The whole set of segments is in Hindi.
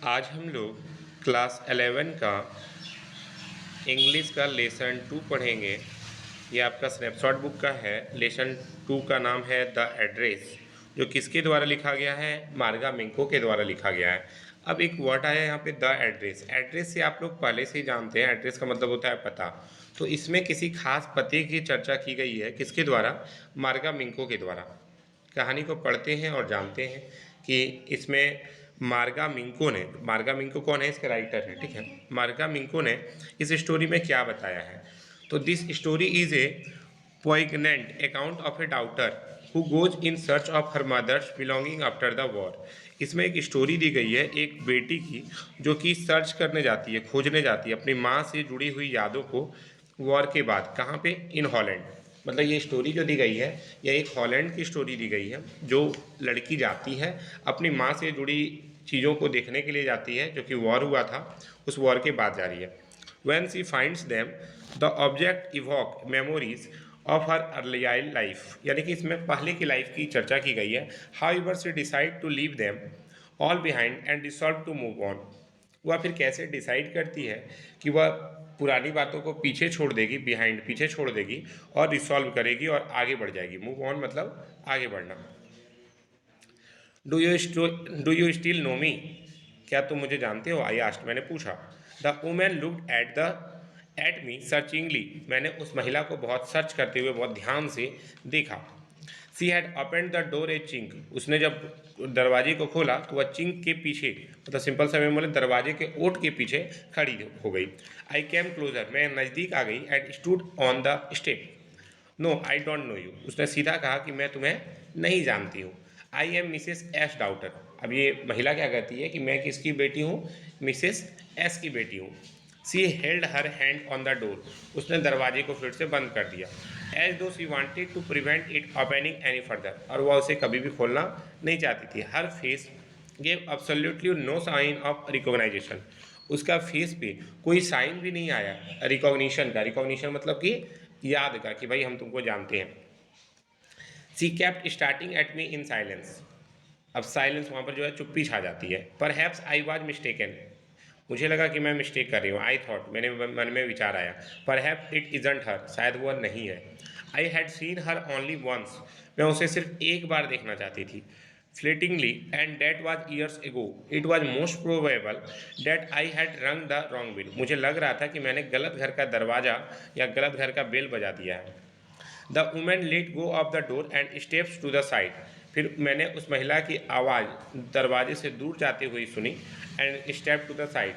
आज हम लोग क्लास 11 का इंग्लिश का लेसन 2 पढ़ेंगे। ये आपका स्नैपशॉट बुक का है। लेसन 2 का नाम है द एड्रेस, जो किसके द्वारा लिखा गया है? मार्गा मिंको के द्वारा लिखा गया है। अब एक वर्ड आया यहाँ पे द एड्रेस। एड्रेस से आप लोग पहले से ही जानते हैं, एड्रेस का मतलब होता है पता। तो इसमें किसी खास पते की चर्चा की गई है, किसके द्वारा? मार्गा मिंको के द्वारा। कहानी को पढ़ते हैं और जानते हैं कि इसमें मार्गा मिंको कौन है? इसके राइटर हैं, ठीक है। मार्गा मिंको ने इस स्टोरी में क्या बताया है? तो this story is a poignant account of a daughter who goes in search of her mother's belonging after the war. इसमें एक स्टोरी दी गई है एक बेटी की, जो कि सर्च करने जाती है, खोजने जाती है अपनी माँ से जुड़ी हुई यादों को वॉर के बाद। कहाँ पे? इन हॉलैंड। मतलब ये स्टोरी जो दी गई है, यह एक हॉलैंड की स्टोरी दी गई है। जो लड़की जाती है अपनी माँ से जुड़ी चीज़ों को देखने के लिए जाती है, जो कि वॉर हुआ था, उस वॉर के बाद जा रही है। When she finds them, the object evoke memories of her earlier life। यानी कि इसमें पहले की लाइफ की चर्चा की गई है। However, she decide to leave them all behind and resolve to move on। वह फिर कैसे डिसाइड करती है कि वह पुरानी बातों को पीछे छोड़ देगी, बिहाइंड पीछे छोड़ देगी, और रिसॉल्व करेगी और आगे बढ़ जाएगी। मूव ऑन मतलब आगे बढ़ना। Do you still know me? क्या तुम मुझे जानते हो? आई आस्ट, मैंने पूछा। The woman looked at me searchingly. मैंने उस महिला को बहुत सर्च करते हुए बहुत ध्यान से देखा। She had open the door A chink. उसने जब दरवाजे को खोला तो वह चिंक के पीछे, मतलब सिंपल सा वे बोले दरवाजे के ओट के पीछे खड़ी हो गई। आई केम क्लोजर, मैं नज़दीक आ गई। And stood on the step. No I don't know you. उसने सीधा कहा कि मैं तुम्हें नहीं जानती हूँ। I am Mrs S daughter. अब ये महिला क्या कहती है कि मैं किसकी बेटी हूँ? मिसेस एस की बेटी हूँ। She held her hand on the door. उसने दरवाजे को फिर से बंद कर दिया। As though she wanted to prevent it opening any further. और वह उसे कभी भी खोलना नहीं चाहती थी। Her face gave absolutely no sign of recognition. उसका फेस पे कोई साइन भी नहीं आया रिकॉग्निशन का। रिकॉग्निशन मतलब कि याद का, कि भाई हम तुमको जानते हैं। She kept staring at me in silence. अब साइलेंस वहाँ पर जो है चुप्पी छा जाती है। Perhaps I was mistaken. मुझे लगा कि मैं मिस्टेक कर रही हूँ। आई थॉट, मेरे मन में विचार आया। परहैप्स इट इजंट हर, शायद वह नहीं है। I had seen her only once. मैं उसे सिर्फ एक बार देखना चाहती थी, fleetingly, and that was years ago. It was most probable that I had rung the wrong bell. मुझे लग रहा था कि मैंने गलत घर का दरवाज़ा या गलत घर का बेल बजा दिया है। The woman let go of the door and steps to the side. फिर मैंने उस महिला की आवाज़ दरवाजे से दूर जाते हुए सुनी। And step to the side.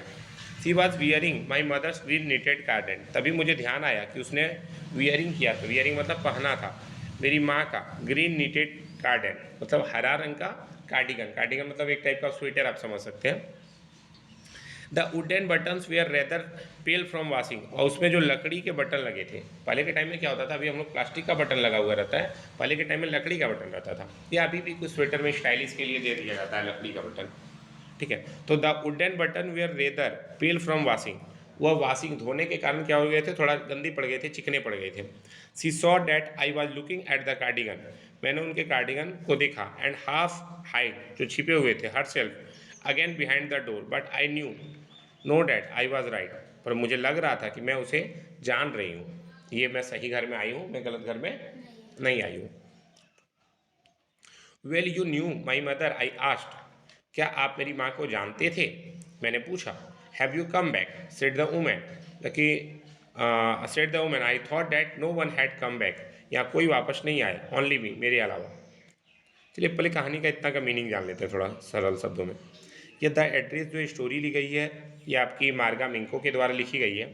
She was wearing my mother's green knitted cardigan. तभी मुझे ध्यान आया कि उसने वियरिंग किया था। वियरिंग मतलब पहना था मेरी माँ का ग्रीन निटेड कार्डन, मतलब हरा रंग का कार्डिगन। कार्डिगन मतलब एक टाइप का स्वेटर, आप समझ सकते हैं। The wooden buttons were rather pale from washing. और उसमें जो लकड़ी के बटन लगे थे, पहले के टाइम में क्या होता था, अभी हम लोग प्लास्टिक का बटन लगा हुआ रहता है, पहले के टाइम में लकड़ी का बटन रहता था। या अभी भी कुछ स्वेटर में स्टाइलिश के लिए दे दिया जाता है लकड़ी का बटन, ठीक है। तो the wooden button were rather pale from washing. वह वॉशिंग धोने के कारण क्या हो गए थे, थोड़ा गंदी पड़ गए थे, चिकने पड़ गए थे। She saw that I was looking at the cardigan. मैंने उनके कार्डिगन को देखा। एंड हाफ हाइड, जो छिपे हुए थे, her self again behind the door. But I knew know that I was right. पर मुझे लग रहा था कि मैं उसे जान रही हूँ, ये मैं सही घर में आई हूँ, मैं गलत घर में नहीं आई हूँ। Well you knew my mother, I asked. क्या आप मेरी माँ को जानते थे? मैंने पूछा। Have you come back, said the woman. कि said the woman, I thought that no one had come back. यहाँ कोई वापस नहीं आए, ओनली मी, मेरे अलावा। चलिए पहले कहानी का इतना का मीनिंग जान लेते हैं थोड़ा सरल शब्दों में। ये द एड्रेस जो स्टोरी ली गई है, ये आपकी मार्गा मिंको के द्वारा लिखी गई है।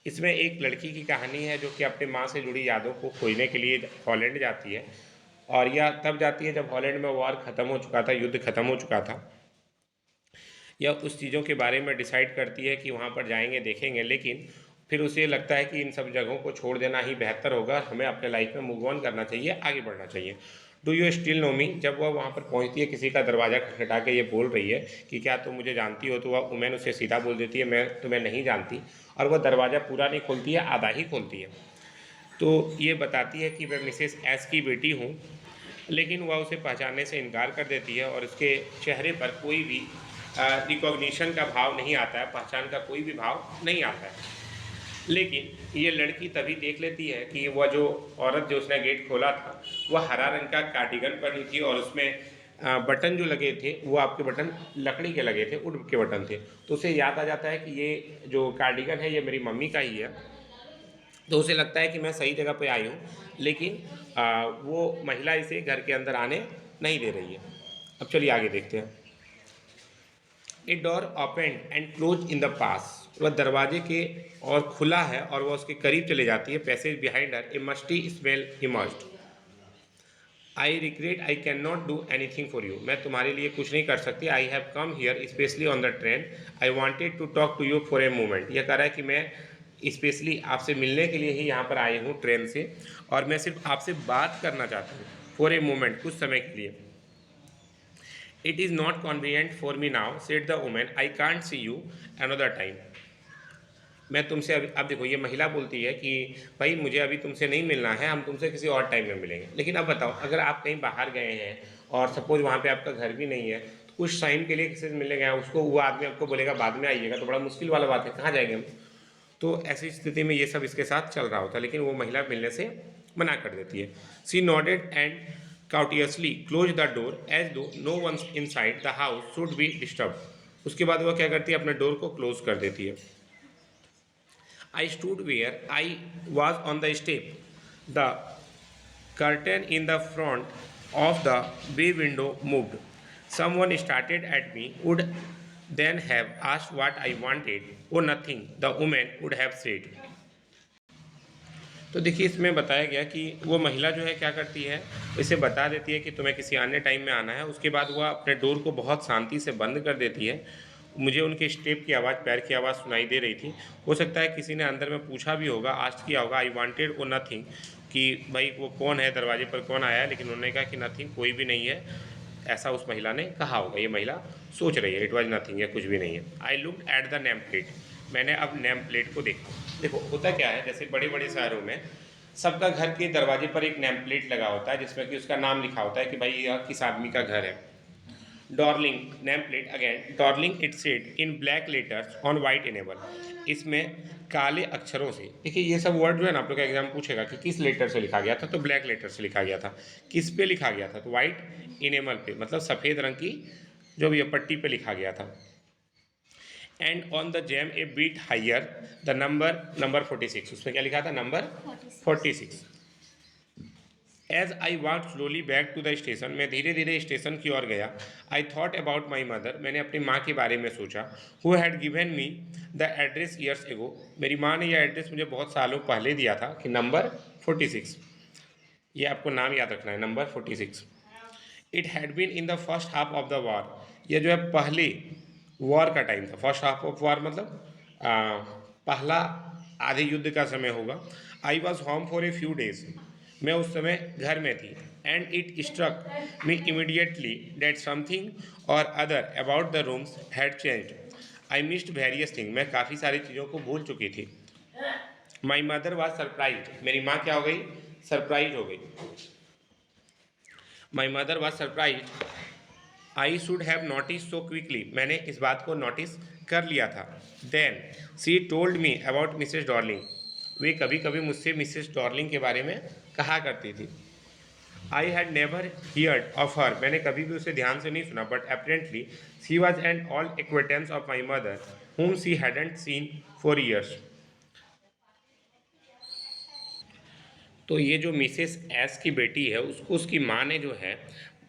इसमें एक लड़की की कहानी है जो कि अपने माँ से जुड़ी यादों को खोजने के लिए हॉलैंड जाती है। और यह तब जाती है जब हॉलैंड में वॉर ख़त्म हो चुका था, युद्ध खत्म हो चुका था। यह उस चीज़ों के बारे में डिसाइड करती है कि वहाँ पर जाएंगे, देखेंगे, लेकिन फिर उसे लगता है कि इन सब जगहों को छोड़ देना ही बेहतर होगा, हमें अपने लाइफ में मूव ऑन करना चाहिए, आगे बढ़ना चाहिए। डू यू स्टिल नो मी। जब वह वहाँ पर पहुँचती है, किसी का दरवाज़ा खटखटा के ये बोल रही है कि क्या तुम मुझे जानती हो, तो वह वुमेन उसे सीधा बोल देती है मैं तुम्हें नहीं जानती। और वह दरवाज़ा पूरा नहीं खोलती है, आधा ही खोलती है। तो ये बताती है कि मैं मिसेस एस की बेटी हूँ, लेकिन वह उसे पहचानने से इनकार कर देती है और उसके चेहरे पर कोई भी रिकॉग्निशन का भाव नहीं आता है, पहचान का कोई भी भाव नहीं आता है। लेकिन ये लड़की तभी देख लेती है कि वह जो औरत जो उसने गेट खोला था वह हरा रंग का कार्डिगन पहनी थी और उसमें बटन जो लगे थे वो आपके बटन लकड़ी के लगे थे, वुड के बटन थे। तो उसे याद आ जाता है कि ये जो कार्डिगन है ये मेरी मम्मी का ही है। तो उसे लगता है कि मैं सही जगह पे आई हूँ, लेकिन वो महिला इसे घर के अंदर आने नहीं दे रही है। अब चलिए आगे देखते हैं। A door open and close in the pass, वह दरवाजे के और खुला है और वह उसके करीब चले जाती है। Passage behind her a musty smell emerged. I regret I can not do anything for you, मैं तुम्हारे लिए कुछ नहीं कर सकती। I have come here specially on the train, I wanted to talk to you for a moment. यह कह रहा है कि मैं स्पेशली आपसे मिलने के लिए ही यहाँ पर आई हूँ ट्रेन से, और मैं सिर्फ आपसे बात करना चाहता हूँ फॉर ए मोमेंट, कुछ समय के लिए। It is not convenient for me now said the woman, I can't see you another time. मैं तुमसे अभी, अब देखो ये महिला बोलती है कि भाई मुझे अभी तुमसे नहीं मिलना है, हम तुमसे किसी और टाइम में मिलेंगे। लेकिन अब बताओ, अगर आप कहीं बाहर गए हैं और सपोज वहाँ पे आपका घर भी नहीं है, तो कुछ टाइम के लिए किसी से मिलने गए, उसको वो आदमी आपको बोलेगा बाद में आइएगा, तो बड़ा मुश्किल वाला बात है, कहाँ जाएंगे हम। तो ऐसी स्थिति में ये सब इसके साथ चल रहा होता है, लेकिन वो महिला मिलने से मना कर देती है। She nodded and cautiously close the door as though no one inside the house should be disturb. उसके बाद वह क्या करती है, अपने डोर को क्लोज कर देती है। I stood where I was on the step. The curtain in the front of the bay window moved. Someone started at me, would then have asked what I wanted, or nothing, the woman would have said. तो देखिए इसमें बताया गया कि वो महिला जो है क्या करती है, इसे बता देती है कि तुम्हें किसी अन्य टाइम में आना है। उसके बाद वह अपने डोर को बहुत शांति से बंद कर देती है। मुझे उनके स्टेप की आवाज़, पैर की आवाज़ सुनाई दे रही थी। हो सकता है किसी ने अंदर में पूछा भी होगा, आस्ट किया होगा, आई वांटेड और नथिंग, कि भाई वो कौन है, दरवाजे पर कौन आया है। लेकिन उन्होंने कहा कि नथिंग, कोई भी नहीं है, ऐसा उस महिला ने कहा होगा। ये महिला सोच रही है इट वॉज नथिंग, या कुछ भी नहीं है। I looked at the name plate, मैंने अब नेम प्लेट को देखा। देखो होता क्या है, जैसे बड़े बड़े शहरों में सबका घर के दरवाजे पर एक नेम प्लेट लगा होता है जिसमें कि उसका नाम लिखा होता है कि भाई यह किस आदमी का घर है। Darling name plate, again Darling it said in black letters on white enable, इसमें काले अक्षरों से। देखिए ये सब वर्ड जो है ना, आप लोग का एग्जाम पूछेगा कि किस लेटर से लिखा गया था, तो ब्लैक लेटर से लिखा गया था। किस पे लिखा गया था, तो वाइट इनेमल पे, मतलब सफ़ेद रंग की जो भी पट्टी पे लिखा गया था। And on the jamb a bit higher the number 46, उसमें क्या लिखा था, number 46। As I walk slowly back to the station, मैं धीरे धीरे स्टेशन की ओर गया। I thought about my mother, मैंने अपनी माँ के बारे में सोचा। Who had given me the address years ago, मेरी माँ ने यह एड्रेस मुझे बहुत सालों पहले दिया था, कि नंबर 46। ये आपको नाम याद रखना है, number 46। It had been in the first half of the war, यह जो है पहले वॉर का टाइम था। फर्स्ट हाफ ऑफ वॉर मतलब पहला आधे युद्ध का समय होगा। I was home for a few days, मैं उस समय घर में थी। And it struck me immediately that something or other about the rooms had changed. I missed various thing, मैं काफ़ी सारी चीज़ों को भूल चुकी थी। माई मदर वॉज सरप्राइज, मेरी माँ क्या हो गई, सरप्राइज हो गई। My mother was surprise I should have notice so quickly, मैंने इस बात को नोटिस कर लिया था। Then she told me about Mrs Darling, वे कभी कभी मुझसे मिसेस डॉर्लिंग के बारे में कहा करती थी। I had never heard of her, मैंने कभी भी उसे ध्यान से नहीं सुना। But apparently she was an old acquaintance of my mother whom she hadn't seen for years. तो ये जो मिसेस एस की बेटी है, उसको उसकी माँ ने जो है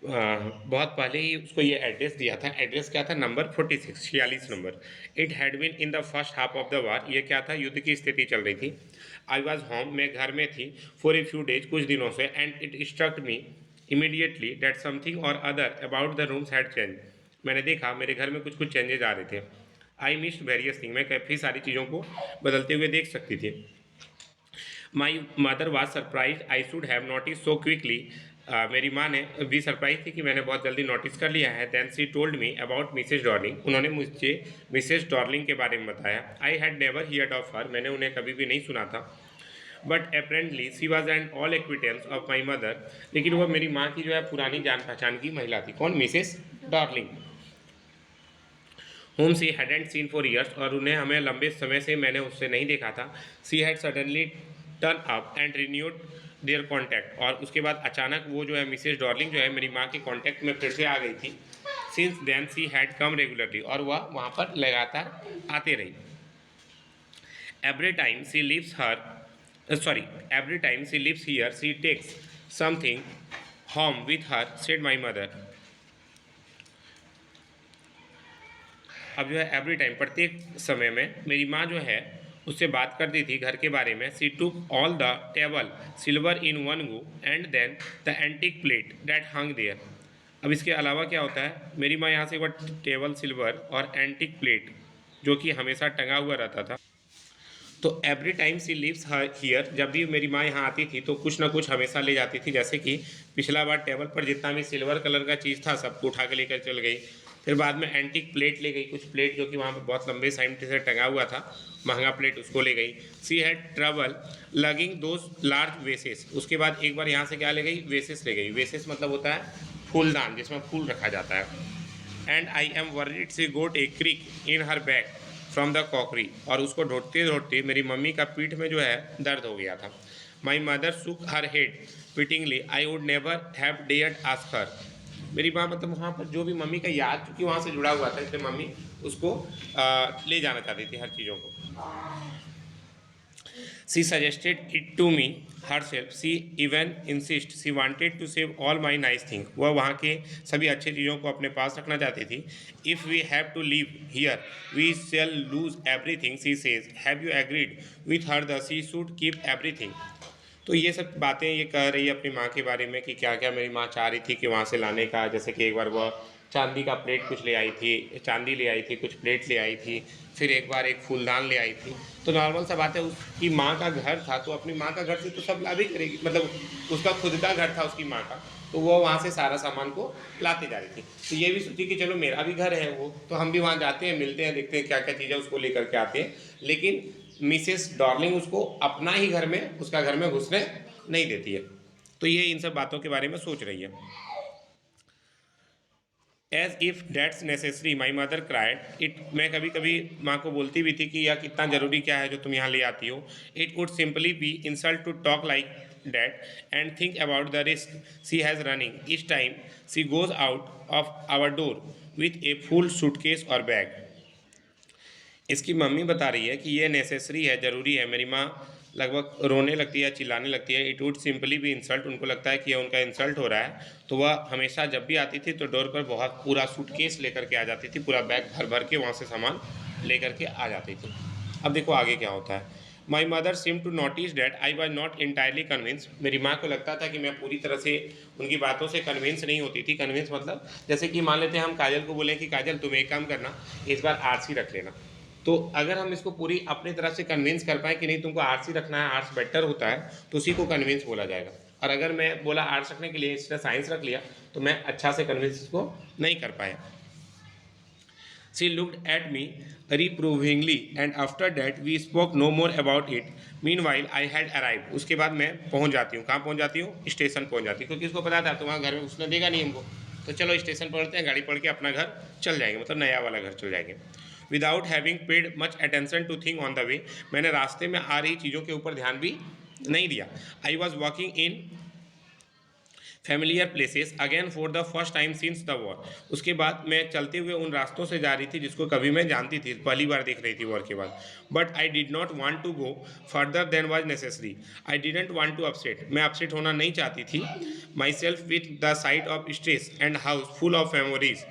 बहुत पहले ही उसको ये एड्रेस दिया था। एड्रेस क्या था, number 46, 46 number. It had been in the first half of the war, ये क्या था, युद्ध की स्थिति चल रही थी। आई वॉज होम, मैं घर में थी। फॉर ए फ्यू डेज, कुछ दिनों से। And it struck me immediately that something or other about the rooms had change, मैंने देखा मेरे घर में कुछ कुछ चेंजेज आ रहे थे। आई मिस्ड वेरियस थिंग, मैं काफ़ी सारी चीज़ों को बदलते हुए देख सकती थी। My mother was surprise I should have notice so quickly, मेरी माँ ने भी सरप्राइज थी कि मैंने बहुत जल्दी नोटिस कर लिया है। Then she told me about Mrs Darling, उन्होंने मुझे मिसेस डॉर्लिंग के बारे में बताया। I had never heard of her, मैंने उन्हें कभी भी नहीं सुना था। But apparently she was an old acquaintance of my mother, लेकिन वह मेरी माँ की जो है पुरानी जान पहचान की महिला थी। कौन, Mrs Darling. whom she hadn't seen for years, और उन्हें हमें लंबे समय से मैंने उससे नहीं देखा था. She had suddenly turned up and renewed their contact, और उसके बाद अचानक वो जो है मिसेज डॉर्लिंग जो है मेरी माँ के कांटेक्ट में फिर से आ गई थी. Since then she had come regularly, और वह वहाँ पर लगातार आते रही. Every time she leaves here, she takes something home with her, said my mother. अब जो है एवरी टाइम, प्रत्येक समय में मेरी माँ जो है उससे बात करती थी घर के बारे में. She took all the table silver in one go and then the antique plate that hung there. अब इसके अलावा क्या होता है, मेरी माँ यहाँ से एक बार टेबल सिल्वर और एंटिक प्लेट जो कि हमेशा टंगा हुआ रहता था. तो every time she lives here, जब भी मेरी माँ यहाँ आती थी तो कुछ ना कुछ हमेशा ले जाती थी. जैसे कि पिछला बार टेबल पर जितना भी सिल्वर कलर का चीज़ था सबको उठा के लेकर चल गई. फिर बाद में एंटिक प्लेट ले गई, कुछ प्लेट जो कि वहाँ पर बहुत लंबे टाइम से टंगा हुआ था, महंगा प्लेट, उसको ले गई. She had trouble lugging those large vases. उसके बाद एक बार यहाँ से क्या ले गई, वेसेस ले गई. वेसेस मतलब होता है फूलदान जिसमें फूल रखा जाता है. And I am worried she got a crick in her back from the crockery, और उसको ढोटते ढोटते मेरी मम्मी का पीठ में जो है दर्द हो गया था. My mother shook her head pityingly, I would never have dared ask her. मेरी माँ मतलब वहाँ पर जो भी मम्मी का याद चूँकि वहाँ से जुड़ा हुआ था, इसलिए मम्मी उसको ले जाना चाहती थी हर चीज़ों को. She suggested it to me herself. She even insist she wanted to save all my nice things. वह वहाँ के सभी अच्छी चीज़ों को अपने पास रखना चाहती थी. If we have to live here, we shall lose everything, she says. Have you agreed with her that she should keep everything? तो ये सब बातें ये कह रही है अपनी माँ के बारे में कि क्या क्या मेरी माँ चाह रही थी कि वहाँ से लाने का. जैसे कि एक बार वह चांदी का प्लेट कुछ ले आई थी, चांदी ले आई थी, कुछ प्लेट ले आई थी. फिर एक बार एक फूलदान ले आई थी. तो नॉर्मल सा बात है, उसकी माँ का घर था तो अपनी माँ का घर से तो सब ला भी करेगी, मतलब उसका खुद का घर था उसकी माँ का, तो वो वहाँ से सारा सामान को लाते जा रही थी. तो ये भी सोची कि चलो मेरा भी घर है वो, तो हम भी वहाँ जाते हैं, मिलते हैं, देखते हैं क्या क्या चीज़ है, उसको लेकर के आते हैं. लेकिन मिसेस डॉर्लिंग उसको अपना ही घर में, उसका घर में घुसने नहीं देती है. तो ये इन सब बातों के बारे में सोच रही है. As if that's necessary my mother cried it. मैं कभी कभी माँ को बोलती भी थी कि यह कितना ज़रूरी क्या है जो तुम यहाँ ले आती हो. It would simply be insult to talk like that and think about the risk she has running each time she goes out of our door with a full suitcase और बैग. इसकी मम्मी बता रही है कि यह नेसेसरी है, ज़रूरी है. मेरी माँ लगभग रोने लगती है, चिल्लाने लगती है. इट वुड सिंपली भी इंसल्ट, उनको लगता है कि यह उनका इंसल्ट हो रहा है. तो वह हमेशा जब भी आती थी तो डोर पर बहुत पूरा सूटकेस लेकर के आ जाती थी, पूरा बैग भर भर के वहाँ से सामान लेकर के आ जाती थी. अब देखो आगे क्या होता है. My mother seem to notice that I was not entirely convince. मेरी माँ को लगता था कि मैं पूरी तरह से उनकी बातों से कन्विंस नहीं होती थी. कन्विंस मतलब जैसे कि मान लेते हैं हम काजल को बोलें कि काजल तुम एक काम करना, इस बार आरसी रख लेना. तो अगर हम इसको पूरी अपनी तरफ से कन्विंस कर पाए कि नहीं तुमको आर्ट्स ही रखना है, आर्ट्स बेटर होता है, तो उसी को कन्विंस बोला जाएगा. और अगर मैं बोला आर्ट्स रखने के लिए, इसने साइंस रख लिया, तो मैं अच्छा से कन्विंस इसको नहीं कर पाया. She looked at me reprovingly and after that we spoke no more about it. Meanwhile I had arrived. उसके बाद मैं पहुंच जाती हूँ. कहाँ पहुंच जाती हूँ? स्टेशन पहुंच जाती हूँ, क्योंकि उसको पता था तुम्हारा घर में उसने देगा नहीं हमको, तो चलो स्टेशन पकड़ते हैं, गाड़ी पकड़ के अपना घर चल जाएंगे, मतलब नया वाला घर चल जाएंगे. Without having paid much attention to think on the way. मैंने रास्ते में आ रही चीज़ों के ऊपर ध्यान भी नहीं दिया. I was walking in familiar places again for the first time since the war. उसके बाद मैं चलते हुए उन रास्तों से जा रही थी जिसको कभी मैं जानती थी, पहली बार देख रही थी वॉर के बाद. But I did not want to go further than was necessary. I didn't want to upset. मैं अपसेट होना नहीं चाहती थी myself with the sight of stress and house full of memories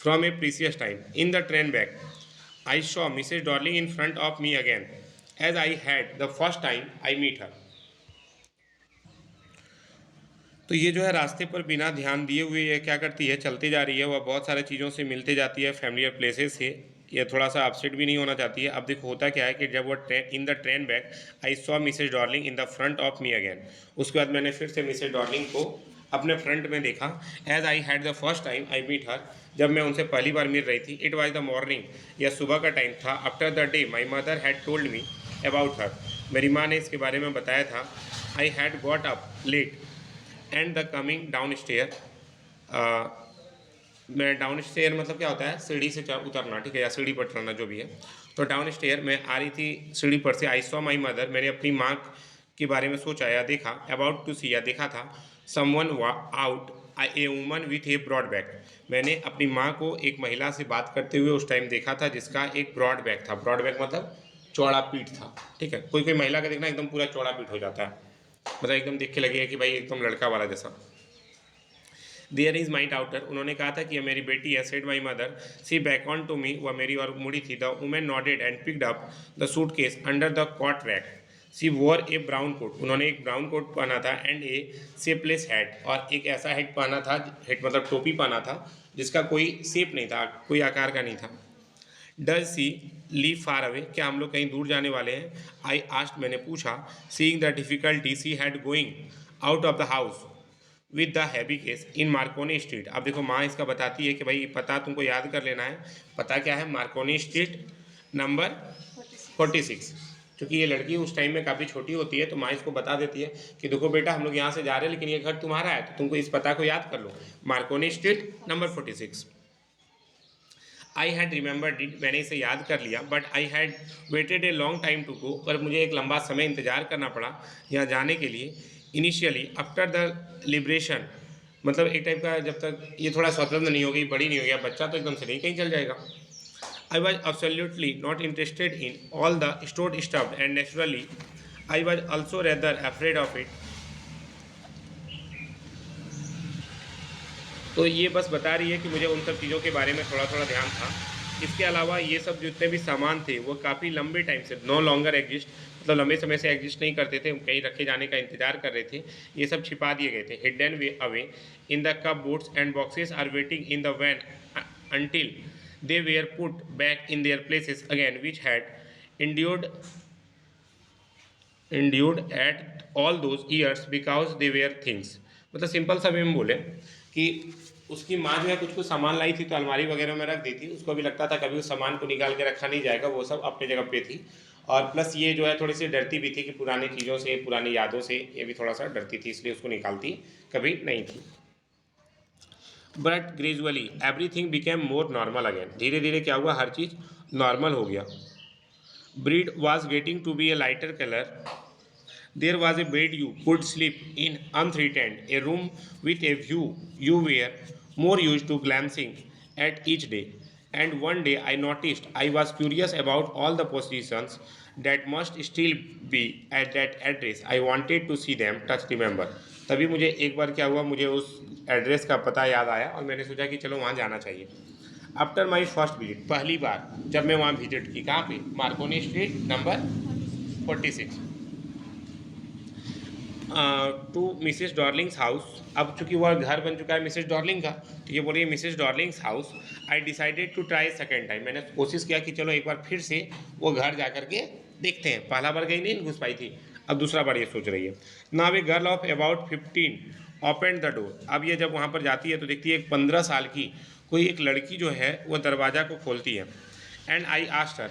from a precious time. In the train back I saw Mrs. Darling in front of me again, as I had the first time I meet her. तो ये जो है रास्ते पर बिना ध्यान दिए हुए ये क्या करती है, चलती जा रही है. वह बहुत सारे चीज़ों से मिलते जाती है, फैमिलियर प्लेसेस से. ये थोड़ा सा अपसेट भी नहीं होना चाहती है. अब देखो होता क्या है कि जब वो in the train back I saw Mrs Darling in the front of me again. उसके बाद मैंने फिर से मिसेज डॉर्लिंग को अपने फ्रंट में देखा. As I had the first time I meet her. जब मैं उनसे पहली बार मिल रही थी. इट वॉज द मॉर्निंग, यह सुबह का टाइम था. After the day my mother had told me about her. मेरी माँ ने इसके बारे में बताया था. I had got up late and the coming down stair मैं डाउन स्टेयर मतलब क्या होता है, सीढ़ी से उतरना, ठीक है, या सीढ़ी पर चढ़ना, जो भी है। तो डाउन स्टेयर मैं आ रही थी सीढ़ी पर से, आई सॉ माई मदर, मैंने अपनी माँ के बारे में सोचा या देखा, अबाउट टू सी, या देखा था, someone out a woman with a broad back, मैंने अपनी माँ को एक महिला से बात करते हुए उस टाइम देखा था जिसका एक ब्रॉड बैक था। ब्रॉड बैक मतलब चौड़ा पीठ था, ठीक है। कोई कोई महिला का देखना एकदम पूरा चौड़ा पीठ हो जाता है, मतलब एकदम देख के लगेगा कि भाई एकदम लड़का वाला जैसा। देयर इज माई डाउटर, उन्होंने कहा था कि यह मेरी बेटी है। Said my mother, she back on to me, वह मेरी और मुड़ी थी। The woman nodded and picked up the suitcase under the coat rack. She wore a brown coat, उन्होंने एक ब्राउन कोट पहना था, एंड ए शेपलेस हैट, और एक ऐसा हेड पहना था, हेड मतलब टोपी पहना था जिसका कोई शेप नहीं था, कोई आकार का नहीं था। Does she leave far away, क्या हम लोग कहीं दूर जाने वाले हैं? आई आस्ट, मैंने पूछा। Seeing the difficulty she had going out of the house with the heavy case in Markovnikov street. अब देखो माँ इसका बताती है कि भाई पता तुमको याद कर लेना है। पता क्या है? Markovnikov Street number 46। क्योंकि ये लड़की उस टाइम में काफ़ी छोटी होती है, तो माँ इसको बता देती है कि देखो बेटा, हम लोग यहाँ से जा रहे हैं लेकिन ये घर तुम्हारा है, तो तुमको इस पता को याद कर लो, Marconi Street number 46। I had remembered it, मैंने इसे याद कर लिया, but I had waited a long time to go, पर मुझे एक लंबा समय इंतजार करना पड़ा यहाँ जाने के लिए। इनिशियली आफ्टर द लिबरेशन, मतलब एक टाइप का, जब तक ये थोड़ा स्वतंत्र नहीं हो गई, बड़ी नहीं हो गया, बच्चा तो एकदम से नहीं कहीं चल जाएगा। I was absolutely not interested in all the stored stuff, and naturally I was also rather afraid of it. तो ये बस बता रही है कि मुझे उन सब चीज़ों के बारे में थोड़ा थोड़ा ध्यान था। इसके अलावा ये सब जितने भी सामान थे वो काफ़ी लंबे टाइम से नो लॉन्गर एग्जिस्ट, मतलब लंबे समय से एग्जिस्ट नहीं करते थे, कहीं रखे जाने का इंतजार कर रहे थे, ये सब छिपा दिए गए थे। Hidden way away in the cupboards and boxes are waiting in the van until they were put back in their places again, which had endured at all those years because they were things। मतलब सिंपल सा वे में बोले कि उसकी माँ जो है कुछ कुछ सामान लाई थी तो अलमारी वगैरह में रख दी थी, उसको भी लगता था कभी उस सामान को निकाल के रखा नहीं जाएगा, वो सब अपने जगह पे थी। और प्लस ये जो है थोड़ी सी डरती भी थी कि पुरानी चीज़ों से, पुरानी यादों से ये भी थोड़ा सा डरती थी, इसलिए उसको निकालती कभी नहीं थी। But gradually everything became more normal again, धीरे धीरे क्या हुआ, हर चीज़ नॉर्मल हो गया। Bread was getting to be a lighter colour. There was a bed you could sleep in unthreatened, a room with a view you were more use to glancing at each day. And one day I noticed I was curious about all the positions that must still be at that address. I wanted to see them, touch, remember। तभी मुझे एक बार क्या हुआ, मुझे उस एड्रेस का पता याद आया और मैंने सोचा कि चलो वहाँ जाना चाहिए। आफ्टर माई फर्स्ट विजिट, पहली बार जब मैं वहाँ विजिट की, कहाँ पे? Marconi Street number 46 to Mrs Darling's house. अब चूंकि वह घर बन चुका है मिसेस डॉर्लिंग का, तो ये बोलिए Mrs Darling's house. I decided to try second time, मैंने कोशिश किया कि चलो एक बार फिर से वो घर जा करके देखते हैं। पहला बार गई नहीं घुस पाई थी, अब दूसरा बार ये सोच रही है। Now a girl of about 15 open the door. अब ये जब वहाँ पर जाती है तो देखती है 15 साल की कोई एक लड़की जो है वो दरवाज़ा को खोलती है। And I asked her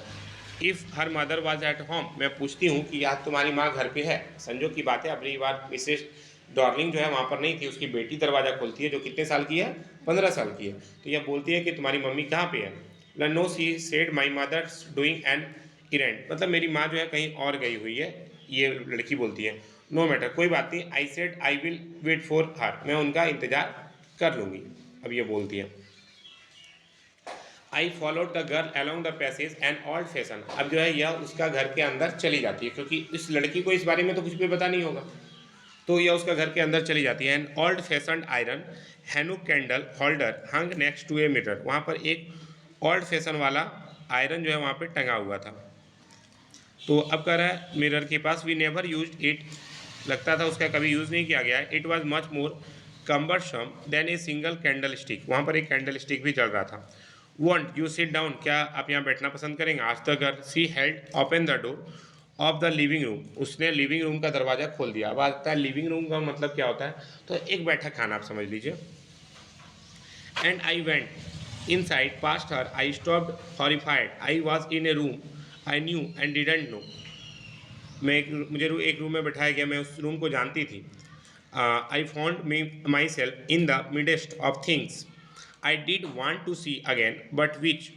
if her mother was at home, मैं पूछती हूँ कि यार तुम्हारी माँ घर पे है। संजो की बात है, अगली बार मिसेस डॉर्लिंग जो है वहाँ पर नहीं थी, उसकी बेटी दरवाज़ा खोलती है जो कितने साल की है? 15 साल की है। तो यह बोलती है कि तुम्हारी मम्मी कहाँ पे है? No she said my mother's doing an errand, मतलब मेरी माँ जो है कहीं और गई हुई है, ये लड़की बोलती है। नो मैटर, कोई बात नहीं। I said I will wait for her, मैं उनका इंतज़ार कर लूँगी। अब ये बोलती है। I followed the girl along the passage and old fashion. अब जो है यह उसका घर के अंदर चली जाती है, क्योंकि इस लड़की को इस बारे में तो कुछ भी पता नहीं होगा, तो यह उसका घर के अंदर चली जाती है। And old fashion iron Hanukkah candle holder hung next to a mirror. वहाँ पर एक ओल्ड फैशन वाला आयरन जो है वहाँ पर टंगा हुआ था। तो अब कह रहा है मिरर के पास, वी नेवर यूज इट, लगता था उसका कभी यूज़ नहीं किया गया है। It was much more cumbersome than a single candlestick, वहाँ पर एक कैंडल स्टिक भी चल रहा था। वॉन्ट यू सिट डाउन, क्या आप यहाँ बैठना पसंद करेंगे? आज तक girl she held open the door of the living room, उसने लिविंग रूम का दरवाज़ा खोल दिया। अब आता है लिविंग रूम का मतलब क्या होता है, तो एक बैठक खाना, आप समझ लीजिए। And I went in side past her, I stopped horrified, I was in A room I knew and didn't know. मुझे एक रूम में बैठाया गया, मैं उस रूम को जानती थी। I found me myself in the midst of things I did want to see again but which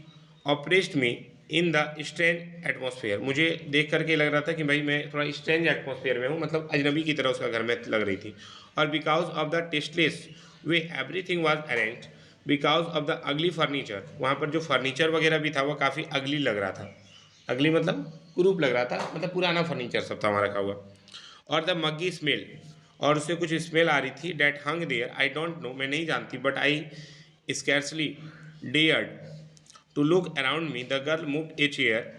oppressed me in the strange atmosphere. मुझे देख करके लग रहा था कि भाई मैं थोड़ा स्ट्रेंज एटमोसफेयर में हूँ, मतलब अजनबी की तरह उसका घर में लग रही थी। और because of the tasteless way everything was arrange, because of the ugly furniture, वहाँ पर जो फर्नीचर वगैरह भी था वो काफ़ी अगली लग रहा था। अगली मतलब कुरूप लग रहा था, मतलब पुराना फर्नीचर सब था वहाँ रखा हुआ। और द मग्गी स्मेल, और उससे कुछ स्मेल आ रही थी। That hung there, I don't know, मैं नहीं जानती, but I scarcely dared to look around me. The girl moved a chair,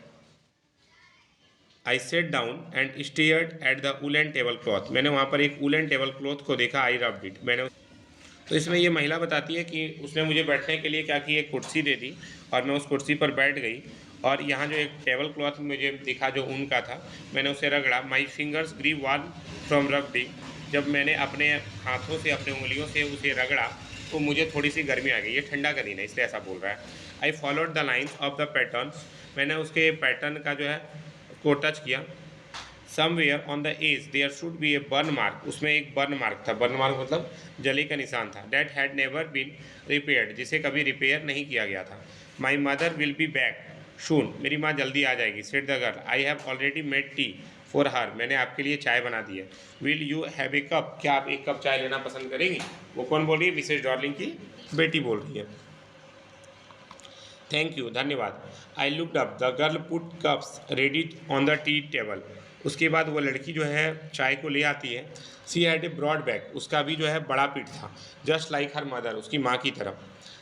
I sat down and stared at the woollen table cloth. मैंने वहाँ पर एक वुलन टेबल क्लॉथ को देखा। आई रब्ड इट, मैंने तो इसमें ये महिला बताती है कि उसने मुझे बैठने के लिए क्या की, एक कुर्सी दे दी और मैं उस कुर्सी पर बैठ गई। और यहाँ जो एक टेबल क्लॉथ मुझे दिखा जो ऊन का था, मैंने उसे रगड़ा। My fingers grew warm from rubbing, जब मैंने अपने हाथों से, अपने उंगलियों से उसे रगड़ा तो मुझे थोड़ी सी गर्मी आ गई। ये ठंडा का दिन है इसलिए ऐसा बोल रहा है। I followed the lines of the pattern, मैंने उसके पैटर्न का जो है को टच किया। Somewhere on the edge there should be a burn mark, उसमें एक बर्न मार्क था। बर्न मार्क मतलब जली का निशान था। That had never been repaired, जिसे कभी रिपेयर नहीं किया गया था। My mother will be back soon, मेरी माँ जल्दी आ जाएगी। Said the girl, I have already made tea for her, मैंने आपके लिए चाय बना दी है। Will you have a cup, क्या आप एक कप चाय लेना पसंद करेंगी? वो कौन बोल रही है? मिसेज डार्लिंग की बेटी बोल रही है। थैंक यू, धन्यवाद। I looked up, the girl put cups ready on the tea table. उसके बाद वो लड़की जो है चाय को ले आती है। She had a broad back, उसका भी जो है बड़ा पीठ था। जस्ट लाइक हर मदर, उसकी माँ की तरह।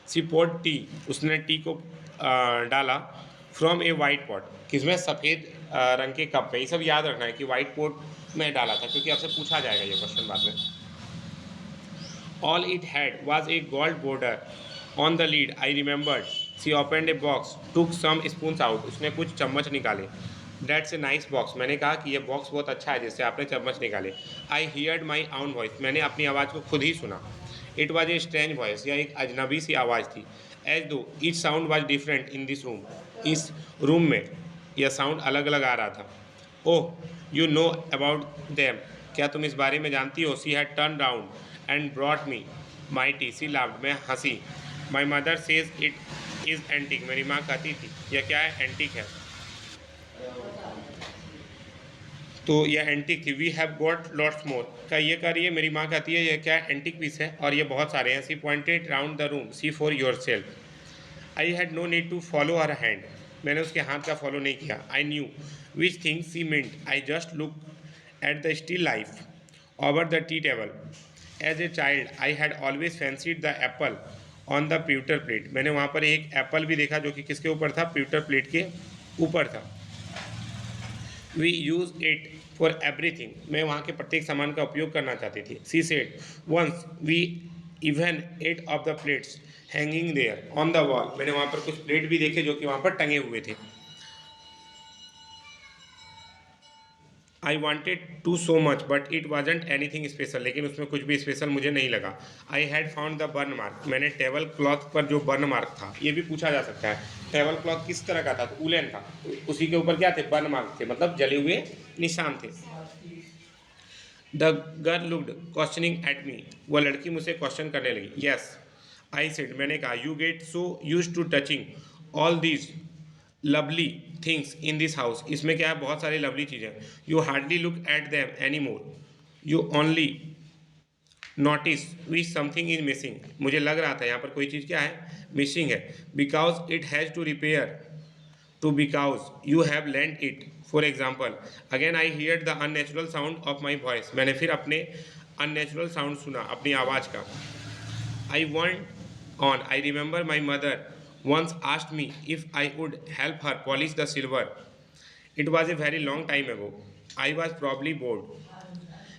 सी पोर्ड टी, उसने टी को डाला फ्रॉम ए वाइट पॉट, किसमें? सफ़ेद रंग के कप में। ये सब याद रखना है कि वाइट पॉट में डाला था, क्योंकि आपसे पूछा जाएगा ये क्वेश्चन बाद में। All it had was a gold border on the lid. I remembered. She opened a box, took some spoons out. उसने कुछ चम्मच निकाले. That's a nice box. मैंने कहा कि ये बॉक्स बहुत अच्छा है जिससे आपने चम्मच निकाले. I heard my own voice. मैंने अपनी आवाज़ को खुद ही सुना. It was a strange voice. यह एक अजनबी सी आवाज़ थी. As though each sound was different in this room. इस रूम में यह साउंड अलग अलग आ रहा था. Oh, you know about them. क्या तुम इस बारे में जानती हो? She had turned round and brought me my tea. She laughed. मैं हंसी. My mother says it is antique. मेरी माँ कहती थी यह क्या है? एंटीक है। तो यह एंटीक थी। We have got lots more, क्या ये कह रही है? मेरी माँ कहती है यह क्या है? एंटीक पीस है और ये बहुत सारे हैं। She pointed round the room, see for yourself. I had no need to follow her hand, मैंने उसके हाथ का फॉलो नहीं किया। I knew which thing she meant, I just look at the still life over the tea table. As a child I had always fancied the apple on the pewter plate, मैंने वहाँ पर एक एप्पल भी देखा जो कि किसके ऊपर था? प्यूटर प्लेट के ऊपर था। We use it for everything, मैं वहाँ के प्रत्येक सामान का उपयोग करना चाहती थी। She said once we even ate off the plates hanging there on the wall, मैंने वहाँ पर कुछ प्लेट भी देखे जो कि वहाँ पर टंगे हुए थे। I wanted to so much but it wasn't anything special, लेकिन उसमें कुछ भी स्पेशल मुझे नहीं लगा। I had found the burn mark, मैंने टेबल क्लॉथ पर जो बर्न मार्क था, ये भी पूछा जा सकता है टेबल क्लॉथ किस तरह का था? तो उलेन था, तो उसी के ऊपर क्या थे? बर्न मार्क थे, मतलब जले हुए निशान थे। The girl looked questioning at me, वह लड़की मुझसे क्वेश्चन करने लगी। यस आई सेड, मैंने कहा। You get so use to touching all these lovely things in this house, इसमें क्या है? बहुत सारी लवली चीज़ें। You hardly look at them any more, you only notice which something is missing, मुझे लग रहा था यहाँ पर कोई चीज़ क्या है? मिसिंग है। Because it has to repair too, because you have lent it for example. Again I hear the unnatural sound of my voice, मैंने फिर अपने अननेचुरल साउंड सुना, अपनी आवाज़ का। I went on, I remember my mother once asked me if I would help her polish the silver. It was a very long time ago. I was probably bored.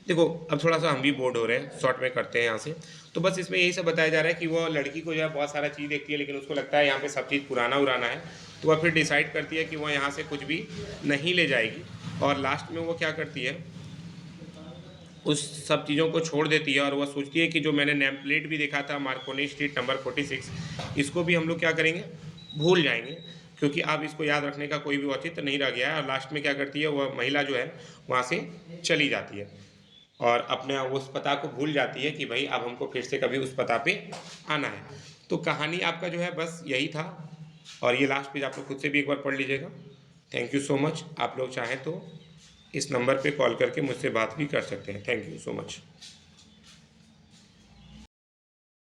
देखो अब थोड़ा सा हम भी बोर्ड हो रहे हैं, शॉर्ट में करते हैं यहाँ से। तो बस इसमें यही सब बताया जा रहा है कि वो लड़की को जो है बहुत सारा चीज़ देखती है, लेकिन उसको लगता है यहाँ पे सब चीज़ पुराना उराना है, तो वह फिर डिसाइड करती है कि वह यहाँ से कुछ भी नहीं ले जाएगी। और लास्ट में वो क्या करती है? उस सब चीज़ों को छोड़ देती है और वह सोचती है कि जो मैंने नेम प्लेट भी देखा था मार्कोनी स्ट्रीट नंबर 46, इसको भी हम लोग क्या करेंगे? भूल जाएंगे, क्योंकि अब इसको याद रखने का कोई भी औचित्य नहीं रह गया है। और लास्ट में क्या करती है? वह महिला जो है वहाँ से चली जाती है और अपने उस पता को भूल जाती है कि भाई अब हमको फिर से कभी उस पता पे आना है। तो कहानी आपका जो है बस यही था, और ये लास्ट पेज आप लोग खुद से भी एक बार पढ़ लीजिएगा। Thank you so much. आप लोग चाहें तो इस नंबर पे कॉल करके मुझसे बात भी कर सकते हैं। Thank you so much.